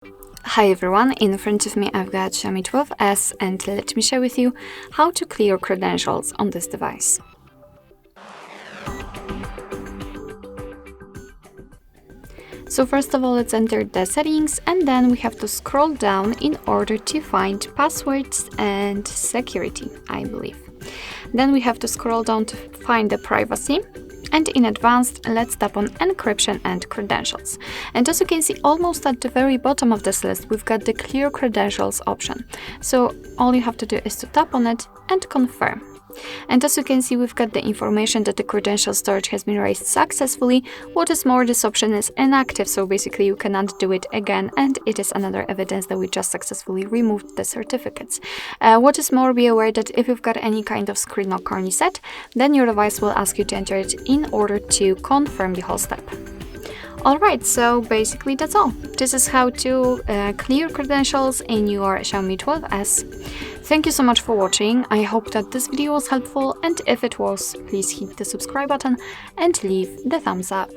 Hi everyone, in front of me I've got XIAOMI 12S and let me share with you how to clear credentials on this device. So first of all, let's enter the settings and then we have to scroll down in order to find passwords and security, I believe. Then we have to scroll down to find the privacy. And in advanced, let's tap on encryption and credentials. And as you can see, almost at the very bottom of this list, we've got the clear credentials option. So all you have to do is to tap on it and confirm. And as you can see, we've got the information that the credential storage has been raised successfully. What is more, this option is inactive, so basically you cannot do it again, and it is another evidence that we just successfully removed the certificates. What is more, be aware that if you've got any kind of screen lock or reset, then your device will ask you to enter it in order to confirm the whole step. Alright, so basically that's all. This is how to clear credentials in your XIAOMI 12S. Thank you so much for watching. I hope that this video was helpful, and if it was, please hit the subscribe button and leave the thumbs up.